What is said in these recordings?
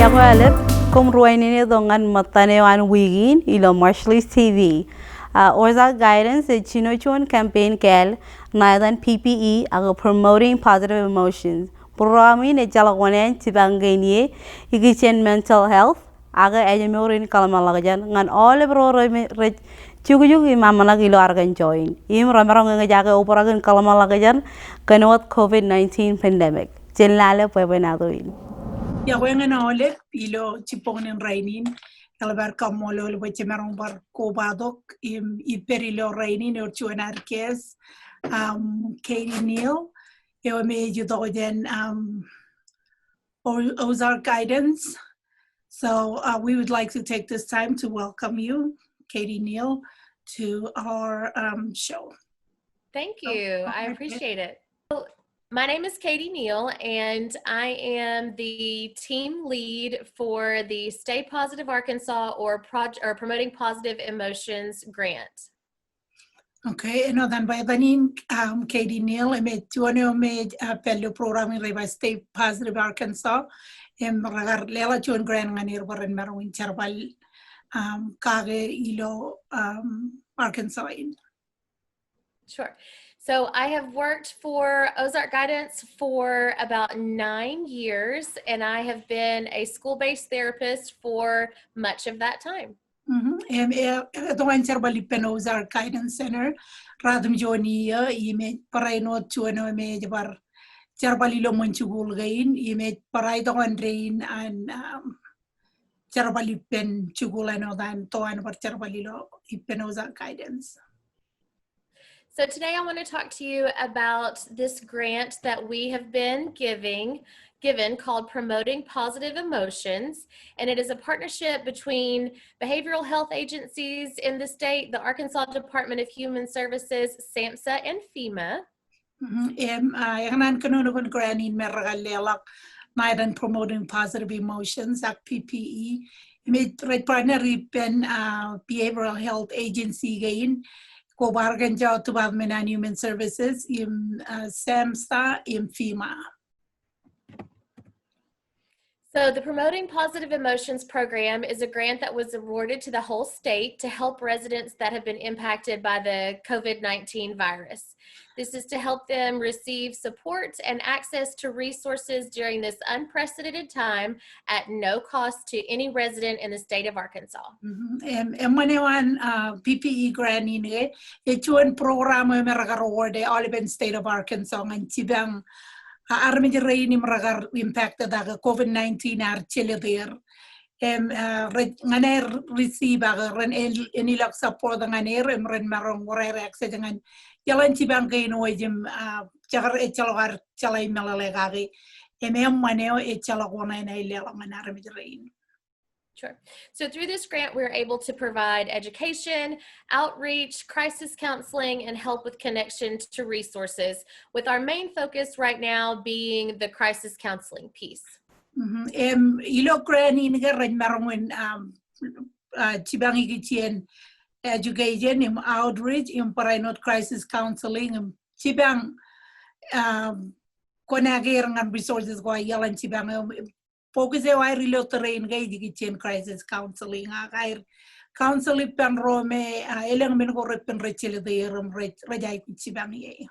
Yakwalip, kum ruwainini dongan matane wan wigin ilo Marshallese TV. Ozark guidance the Chinochuan campaign kel neither PPE aga promoting positive emotions. Programi ne jalakwanen tibangenie igichen mental health aga ejamurin kalamalagajan ngan all bro rech chugujuk imamana ilo argan join. Im ramarong ngajaga operagan kalamalagajan kanawat COVID-19 pandemic. Jenlale puebenadoin. Ya wengen ole ilo chipon en rainin kalbar kamolo le weche marong bar kobadok iperilo rainin or chuan arkes Katie Neal yo me judogen Ozark guidance. So we would like to take this time to welcome you, Katie Neal, to our show. Thank you. I appreciate it. My name is Katie Neal, and I am the team lead for the Stay Positive Arkansas or Promoting Positive Emotions grant. Okay, and then by the name Katie Neal, I made fellow programming by Stay Positive Arkansas. Ragar lela chuan grant nganir baran marawin charbal kage ilo Arkansas. Sure. So I have worked for Ozark Guidance for about 9 years, and I have been a school-based therapist for much of that time. Ito ang charbali pen Ozark Guidance Center, radom joni ime paray no chuano me jabar charbali lo manchugul gain ime paray to ang rain and charbali pen chugulan o dan to an par charbali lo ipen Ozark Guidance. So today I want to talk to you about this grant that we have been given called Promoting Positive Emotions, and it is a partnership between behavioral health agencies in the state, the Arkansas Department of Human Services, SAMHSA, and FEMA. Yanan kanunugan granin meragalelak naidan Promoting Positive Emotions at PPE. May partner pen behavioral health agency gain. Ko bargan jaw to Department of Human Services in SAMHSA in FEMA. So the Promoting Positive Emotions program is a grant that was awarded to the whole state to help residents that have been impacted by the COVID-19 virus. This is to help them receive support and access to resources during this unprecedented time at no cost to any resident in the state of Arkansas. Manewan PPE grant ini chuan program meragar award all in state of Arkansas and tibang army rain meragar impacted the COVID-19 ar chile there. Nganer receive agar enilak support nganer ren marong warai access dengan jalan tibang kain wajim cagar echalogar calai melalagari maneo echalagona na ilelang army rain. Sure. So through this grant, we're able to provide education, outreach, crisis counseling, and help with connections to resources, with our main focus right now being the crisis counseling piece. Ilo grant ini kan marongin cibang igitien education, outreach, parinot crisis counseling, cibang konagir ngan resources ko yalan cibang focus ay reloterain gay digitien crisis counseling akair counseling pen rome elang men ko repen rechele de rejay cibang ye.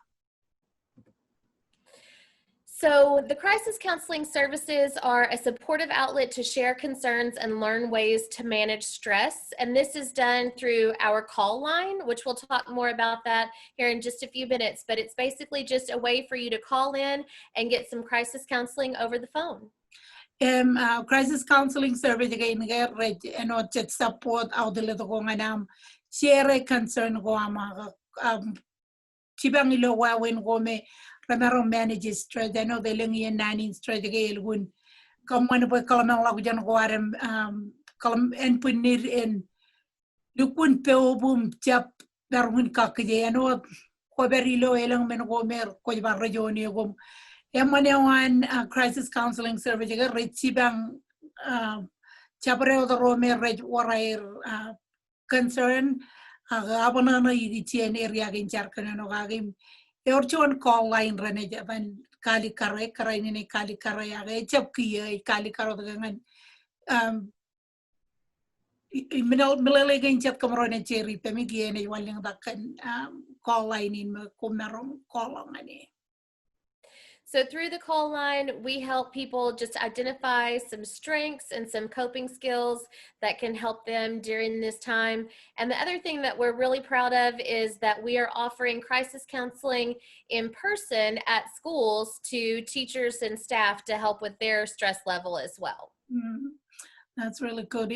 So the crisis counseling services are a supportive outlet to share concerns and learn ways to manage stress. And this is done through our call line, which we'll talk more about that here in just a few minutes. But it's basically just a way for you to call in and get some crisis counseling over the phone. Crisis counseling service again jet support out the little gonganam share concern go ama chibang ilo wawin gome ramaro manage stress I know the lengi nani stress gay gun come when we kalamang lagujan go aram kalam en punir en lukun peobum chap darwin kakje ano ko berilo elang men go mer ko ba region gom Emanewan crisis counseling service juga recibang capreo the rome reg warai concern abana na igitien area ginchar kanano gagim Orchuan call line rene jaban kali karai ni kali karai age chapki kali karo dengan Milalagay chat kamrone cherry pemigiene waling dakan call line in kumerong call ngani. So through the call line, we help people just identify some strengths and some coping skills that can help them during this time. And the other thing that we're really proud of is that we are offering crisis counseling in person at schools to teachers and staff to help with their stress level as well. That's really good.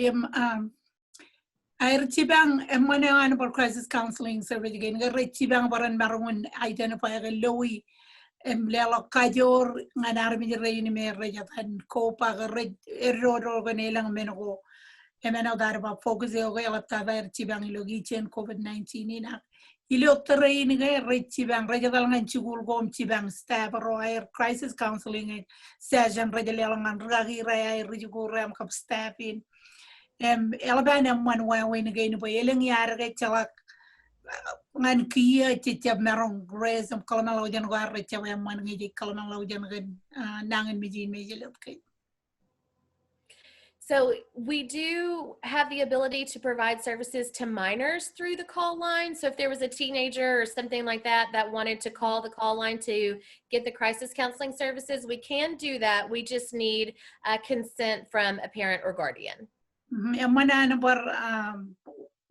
I rechibang emane about crisis counseling service again. Rechibang baran marungun identify a lowi lela kajor nganar mi reini me rejatan ko pa erro ganelang menoko emena darba focus e oga lapta ver chibang ilogi chen COVID-19 ina ilo terrain ga rechibang rejatal ngan chugul gom chibang staff ro air crisis counseling session rejalang ngan ragi ray rejugo ram kap staff in elabana man wa win again boy eleng yar ga chalak ngan kia cicap merong grace am kalama laujan war recawa man ngi kalama laujan gan nangan mijin mejelat kai. So we do have the ability to provide services to minors through the call line. So if there was a teenager or something like that that wanted to call the call line to get the crisis counseling services, we can do that. We just need consent from a parent or guardian. Mana bar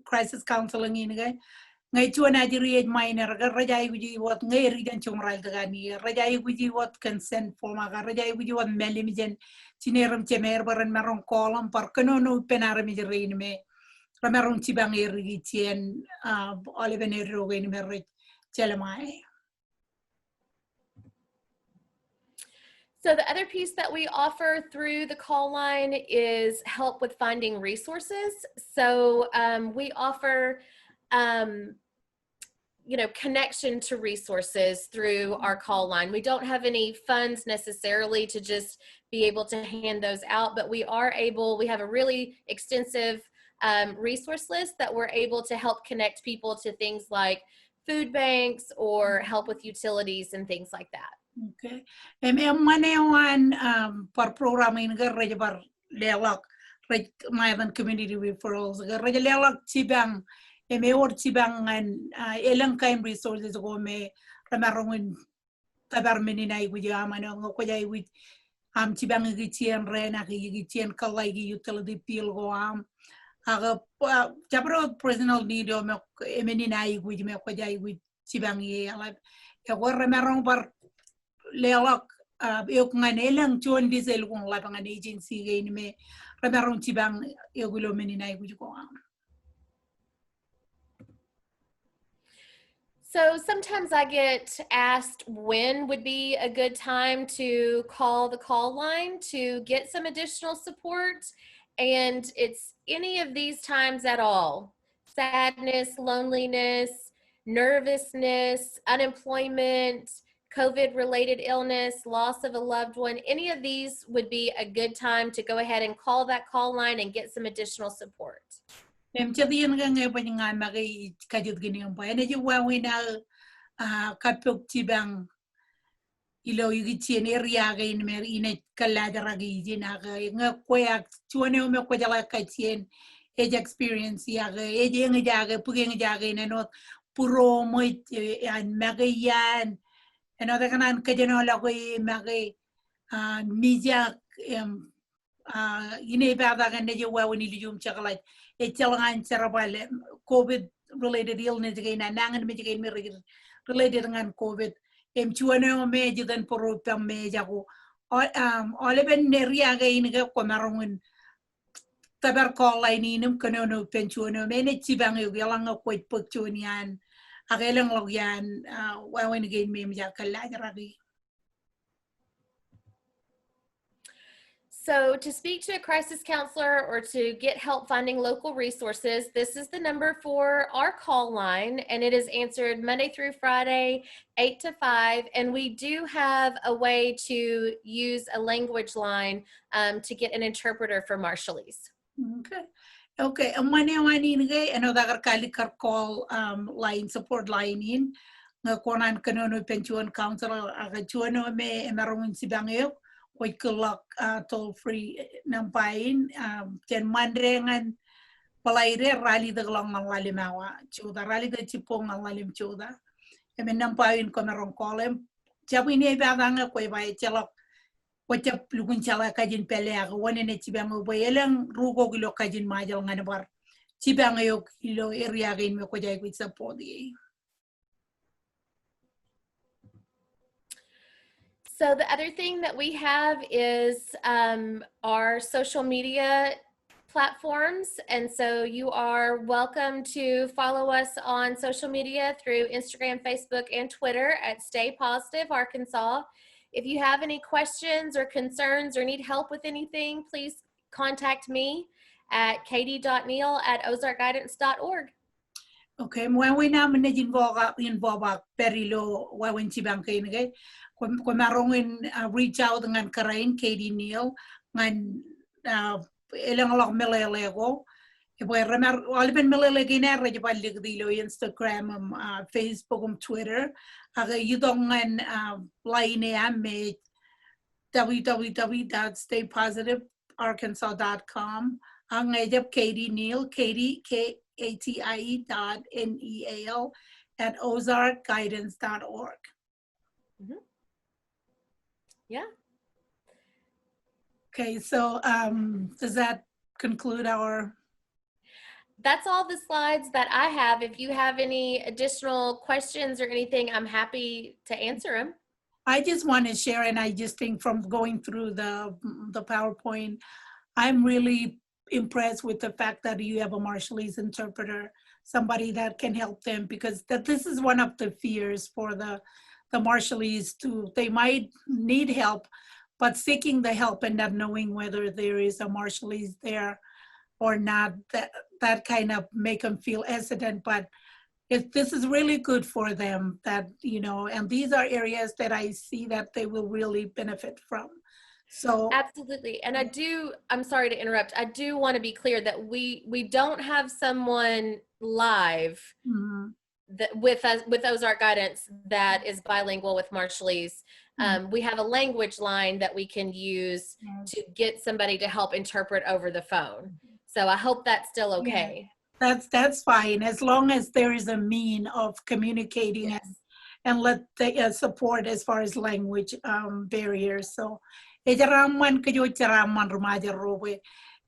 crisis counseling ini guys. Ngai chuan ajiri minor ga rajai guji wat ngai ridan chungral gani rajai guji wat consent form ga rajai guji wat melimijen chineram chemer baran marong kolam par kanono penara mi jere me ramarong chibang eri chien oliven ero gani mer chelamai. So the other piece that we offer through the call line is help with finding resources. So we offer connection to resources through our call line. We don't have any funds necessarily to just be able to hand those out, but we have a really extensive resource list that we're able to help connect people to things like food banks or help with utilities and things like that. Okay. Manewan par programming garra bar lelak my community referrals garra lelak chibang or chibang and elang kind resources go me ramarong tabar meninai with yamano ko with chibang gichian rena gichian kalai utility bill go aga jabro personal need o me meninai with me ko with chibang ye ala e ramarong bar lelak yok ngan elang chuan diesel kung lapangan agency gain me ramarong chibang egulo meninai with go So sometimes I get asked when would be a good time to call the call line to get some additional support. And it's any of these times at all. Sadness, loneliness, nervousness, unemployment, COVID-related illness, loss of a loved one. Any of these would be a good time to go ahead and call that call line and get some additional support. Chadiyan nga nga pa nga magay kajut gini yung pa. Ano yung wawin na kapok tibang ilaw yung chien area gay mer ina kaladara gay jina nga kuya chuane ume ko jala kachien age experience ya gay age nga jaga pugi nga jaga na not puro mo yan magay yan. Ano ta kanan kajanola ko magay media inebada kan na yung wawin niliyum chakalat echalangan cerebral COVID related illness again nangan me again related dengan COVID chuano me jidan poro pam me jago all ben neria again ga komarungun tabar call line inum kanono penchuano me ne chibang yu yalang ko pokchunian agelang logyan wawin again me jakala jaragi. So to speak to a crisis counselor or to get help finding local resources, this is the number for our call line, and it is answered Monday through Friday, 8 to 5. And we do have a way to use a language line to get an interpreter for Marshallese. Okay. Mani ngay dagar kalikar call line support line in nga konan kanono pension counselor aga chuano me emarong sibangyo Wait kulak toll free nampain jen mandrengan palaire rally the long ang lalimawa chuda rally the chipong ang lalim chuda emen nampain ko merong kolem jabu ini baganga ko ba chelok wajab lugun chala kajin pele ako wone ne chibang bo yelang rugo gilo kajin majal ngane bar chibang yo kilo area gain me ko jay ko support di. So the other thing that we have is our social media platforms. And so you are welcome to follow us on social media through Instagram, Facebook, and Twitter at Stay Positive Arkansas. If you have any questions or concerns or need help with anything, please contact me at katie.neal@ozarkguidance.org. Okay, mwawi namin na involve perilo wawin chibang kayo nagay. Kung marongin reach out ngan karain Katie Neal ngan ilang alok melelego. Ipo remar alben melelegi na rejo palig dilo Instagram, Facebook, Twitter. Aga yudong ngan line me www.staypositivearkansas.com. Ang ejab Katie Neal, Katie KATIE.NEAL at ozarkguidance.org. Mm-hmm. Yeah. Okay, so does that conclude our? That's all the slides that I have. If you have any additional questions or anything, I'm happy to answer them. I just want to share, and I just think from going through the PowerPoint, I'm really impressed with the fact that you have a Marshallese interpreter, somebody that can help them, because this is one of the fears for the Marshallese too. They might need help, but seeking the help and not knowing whether there is a Marshallese there or not, that kind of make them feel hesitant. But if this is really good for them, that, you know, and these are areas that I see that they will really benefit from. So absolutely. And I'm sorry to interrupt. I do want to be clear that we don't have someone live that with Ozark Guidance that is bilingual with Marshallese. We have a language line that we can use to get somebody to help interpret over the phone. So I hope that's still okay. Yeah, that's fine, as long as there is a mean of communicating. Yes. And let the support as far as language barriers. So ejaraman kayo jaraman rumaja rowe.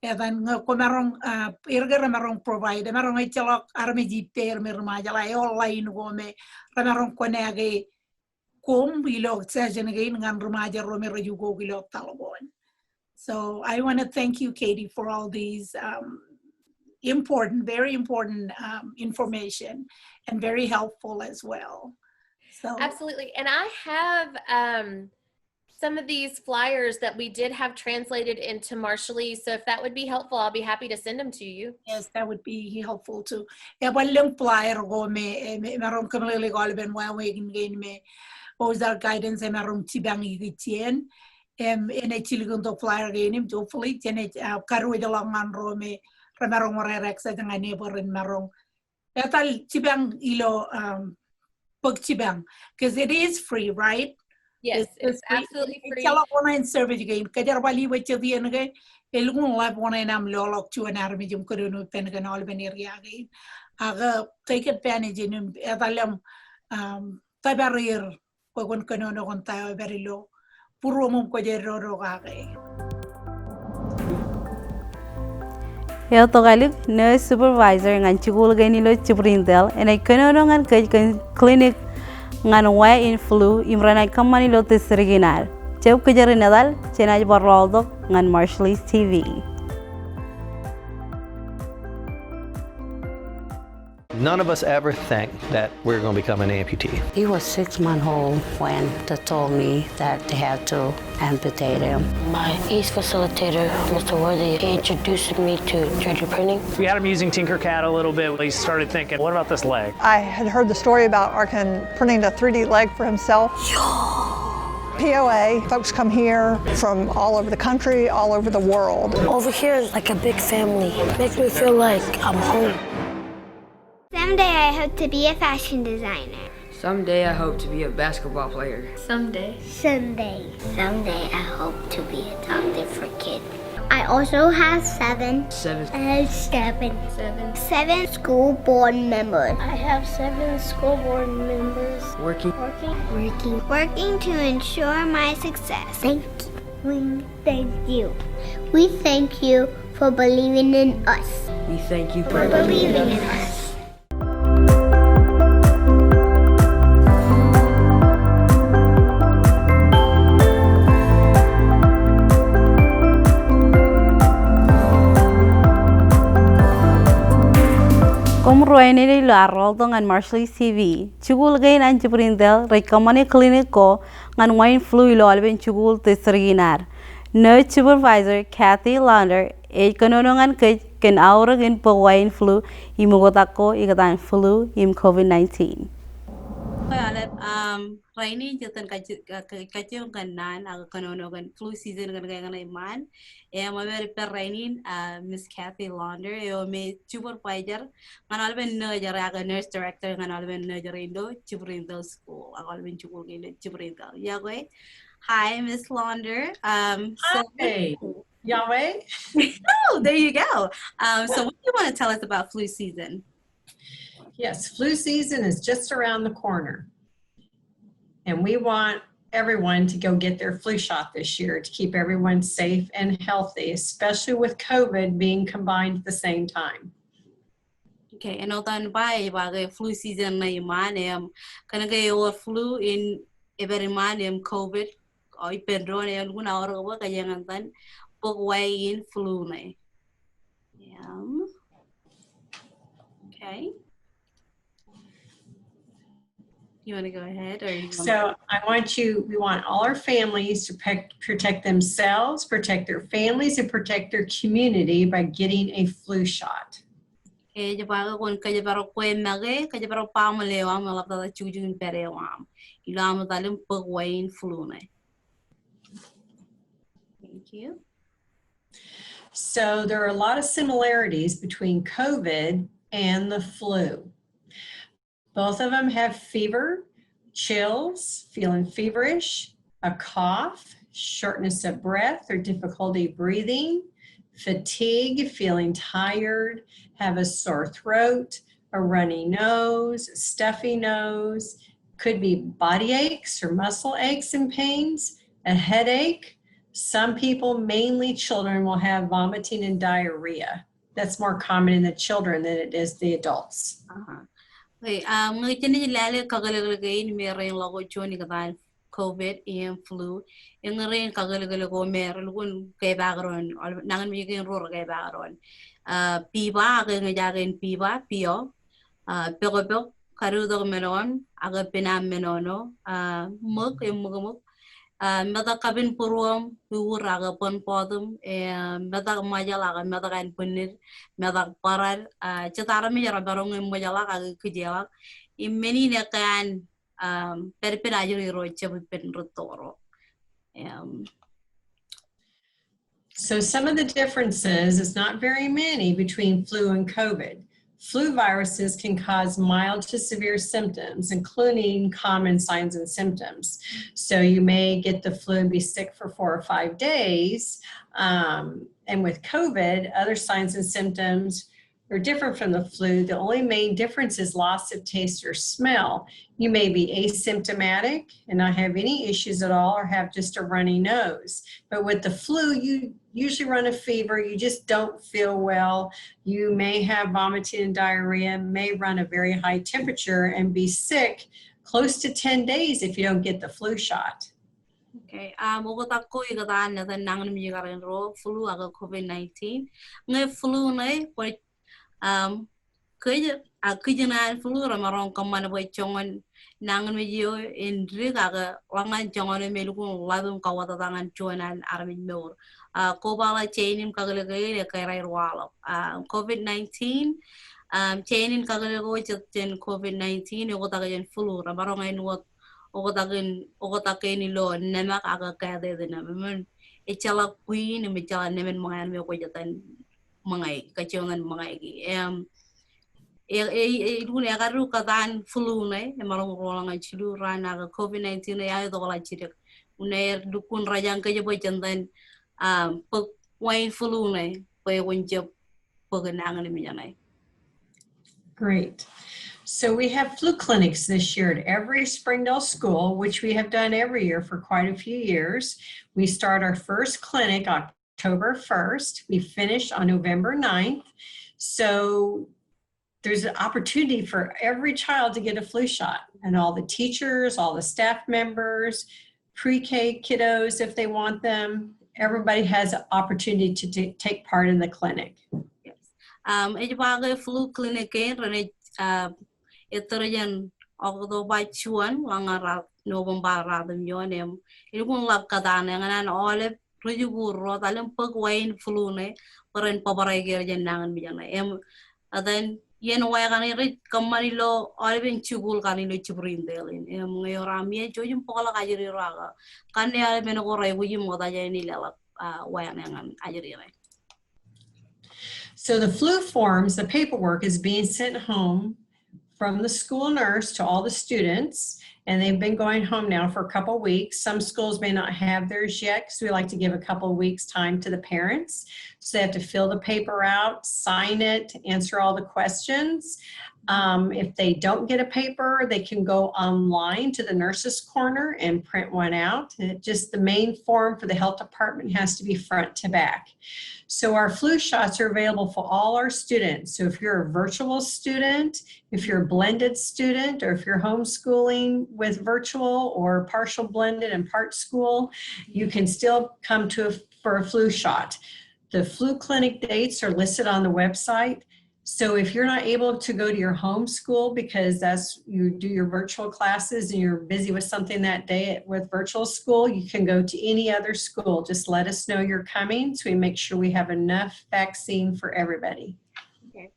And then merong irga merong provide merong ichalok army jiper mer rumaja la online gome merong konege kum bilo sajen again ngan rumaja rome rajugo gilo talabon. So I want to thank you, Katie, for all these very important information, and very helpful as well. So absolutely. And I have some of these flyers that we did have translated into Marshallese. So if that would be helpful, I'll be happy to send them to you. Yes, that would be helpful too. Yeah, walang flyer go me meron kamali golben wa wegin gain me Ozark Guidance meron tibang igitien ene chiligon to flyer gain hopefully tene karu de langan ro me merong rerex sa nga neighbor in merong etal tibang ilo pag tibang, because it is free, right? Yes, it's absolutely free. Chala online service again. Kajar bali wacha diyan again. Elung lab wana nam lolok to an army jum kurunu penagan alban area again. Aga take advantage in etalam tabarir pagun kanono kon tayo very low. Puro mong kajero ro kake. Yo togalib nurse supervisor ngan chigul ganilo Springdale and I kanono ngan clinic ngan wa in flu imrana kamani lo tisriginar cheu kujari nadal chenaj barroldo ngan Marshallese TV. None of us ever think that we're going to become an amputee. He was 6 months old when they told me that they had to amputate him. My ACE facilitator, Mr. Worthy, he introduced me to 3D printing. We had him using Tinkercad a little bit. He started thinking, what about this leg? I had heard the story about Arkan printing a 3D leg for himself. POA, folks come here from all over the country, all over the world. Over here is like a big family. Makes me feel like I'm home. Someday I hope to be a fashion designer. Someday I hope to be a basketball player. Someday. Someday. Someday I hope to be a doctor for kids. I also have seven. Seven school board members. I have 7 school board members. Working. Working to ensure my success. Thank you. We thank you for believing in us. We thank you For believing in us. Kumruainini lo arrol dengan Marshallese TV. Chugul gain an Springdale recommend clinic ko ngan wine flu lo alben chugul tesriginar. Nurse supervisor Kathy Launder kononongan ken aura gen po wine flu imugotako igatan flu im COVID-19. Alat raini jatan kacung kanan aga kononogan flu season kan kaya kanay man. Maberi per rainin Miss Kathy Launder me supervisor nganal ben nurse aga nurse director nganal ben nurse indo Springdale school agal ben chukul indo Springdale. Yahweh. Hi, Miss Launder. Hey, Yahweh. Oh, there you go. So what do you want to tell us about flu season? Yes, flu season is just around the corner. And we want everyone to go get their flu shot this year to keep everyone safe and healthy, especially with COVID being combined at the same time. Okay, and all done by flu season na iman kana kayo flu in everyman COVID o ipendron guna oro ba kaya ngantan pagway in flu na. Okay. You want to go ahead or you So we want all our families to protect themselves, protect their families, and protect their community by getting a flu shot. Okay, jabaga kon kaya baro kwe mage, kaya baro pamalewa malapta chujun perewam. Ilam talim pagway in flu na. Thank you. So there are a lot of similarities between COVID and the flu. Both of them have fever, chills, feeling feverish, a cough, shortness of breath or difficulty breathing, fatigue, feeling tired, have a sore throat, a runny nose, a stuffy nose, could be body aches or muscle aches and pains, a headache. Some people, mainly children, will have vomiting and diarrhea. That's more common in the children than it is the adults. Okay, ngayon ni lalo kagalagay ni meron lago Johnny katan COVID and flu. Yung rin kagalagay ko meron kung kay background, nangan mo yung ruro kay background. Piba, agad piba, pio. Pero karudo meron, agad pinam menono. Mug, yung mug. Mata kabin puruam, raga pon podum, mata majalaga, mata kan punir, mata parar, cetara mi jara barong majalaga kujawak, imeni ne kan perperajo ro cebu pen rotoro. So some of the differences is not very many between flu and COVID. Flu viruses can cause mild to severe symptoms, including common signs and symptoms. So you may get the flu and be sick for 4 or 5 days. And with COVID, other signs and symptoms are different from the flu. The only main difference is loss of taste or smell. You may be asymptomatic and not have any issues at all or have just a runny nose. But with the flu, you usually run a fever, you just don't feel well. You may have vomiting and diarrhea, may run a very high temperature and be sick close to 10 days if you don't get the flu shot. Okay, mugot ako igatan na nangan mi garan ro flu aga COVID-19. Ngai flu nai kujanan flu ramarong kamana boy chongan nangan mi yo indri aga wangan chongan me lukun labum kawata tangan chuanan armin meur. Kobala chainim kagalagay kairai walo. COVID-19 chainin kagalagay chatin COVID-19 ogotagayan flu ramarong ay nuot ogotagin nilo nemak aga kade na men ichala queen mi chala nemen mga me ko jatan mga kachongan mga Dun agaru kadan flu ne marong rolang chilu rana COVID-19 ya do la chirek unair dukun rajang ke jebo jantan pek wain flu ne pe wonjep pegenangan mi janai. Great. So we have flu clinics this year at every Springdale school, which we have done every year for quite a few years. We start our first clinic October 1st. We finish on November 9th. So there's an opportunity for every child to get a flu shot, and all the teachers, all the staff members, pre-K kiddos, if they want them, everybody has an opportunity to take part in the clinic. Ejibage flu clinic rene eterjan ogdo bachuan langara November radem yonem ilgun lab kadane nganan ole rujugur rotalem pegwain flu ne peren pabaraiger jenangan bijana adan yen wayagani rit kamani lo olben chugul kani lo Springdale ngorami jojum pola kajiri raga kan ya men go ray wujim moda jeni lela wayangan ajiri ray. So the flu forms, the paperwork is being sent home from the school nurse to all the students, and they've been going home now for a couple of weeks. Some schools may not have theirs yet because we like to give a couple of weeks time to the parents. So they have to fill the paper out, sign it, answer all the questions. If they don't get a paper, they can go online to the nurse's corner and print one out. Just the main form for the health department has to be front to back. So our flu shots are available for all our students. So if you're a virtual student, if you're a blended student, or if you're homeschooling with virtual or partial blended and part school, you can still come for a flu shot. The flu clinic dates are listed on the website. So if you're not able to go to your home school because you do your virtual classes and you're busy with something that day with virtual school, you can go to any other school. Just let us know you're coming so we make sure we have enough vaccine for everybody. Okay.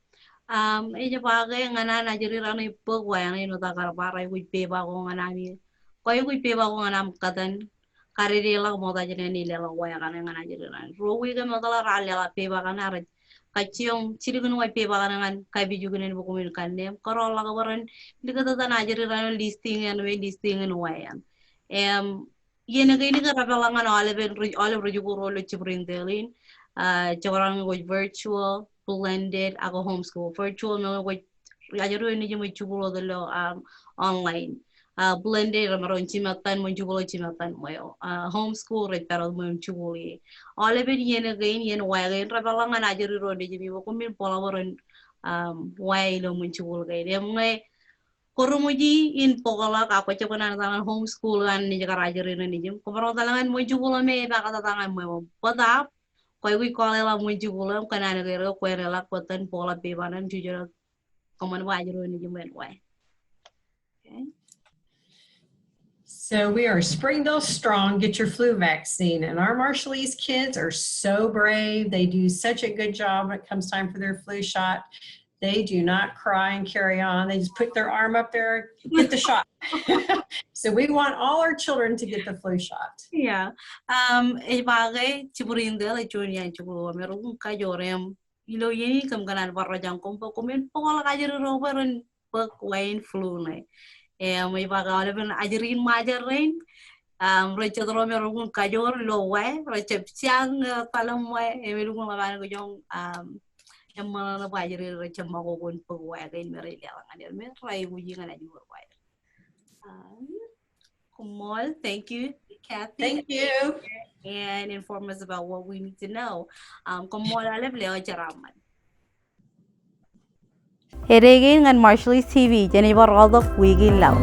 Ella bagay ngana na jiri rani pag wayang ino takar baray with peba ko nganami. Koy with peba ko nganam katan karirela mo ta jiri nila wayang ngana jiri rani. Rowi ka mo tala ralya peba kana kaciyong cirigun way peba kanangan kay bijugunen bukumin kanem karola kabaran dikata tanajiri rano listing and wayan yena gini ka rapalangan olive rujuguro lo Springdale jawarang with virtual blended ako homeschool virtual no with ajaro ni jimo chubulo delo online blended ramaron chimatan mo chubulo chimatan mo homeschool red pero mo chubuli olive yena gain yena wayan rapalangan ajari ro de jimi ko min polawaron way lo mo chubul gain ngay korumuji in pokola ako chapana tangan homeschool kan ni jaka ajari ni jim ko maro talangan mo chubulo me ba kata tangan mo padap koy wi kolela mo chubulo kanana gero ko rela ko tan pola bebanan jujara koman wajaro ni jim way. Okay. So we are Springdale strong, get your flu vaccine. And our Marshallese kids are so brave. They do such a good job when it comes time for their flu shot. They do not cry and carry on. They just put their arm up there, get the shot. So we want all our children to get the flu shot. Yeah. Bagay Springdale junior chubulo meron kayorem ilo yeni kam kanan barajang kompo komen pola kajero roberon pek wain flu ne. May baga olen ajarin majarin recet rome rogun kajor lo way recep siang talam way emelung makan ko jong emma bajari recep magogon pegway gain mere lelangan der me ray wujingan aji way. Kumol, thank you, Kathy. Thank you. And inform us about what we need to know. Kumol alep leo jaraman. Heregin ngan Marshallese TV, Jennifer Rodok, Wigin Lau.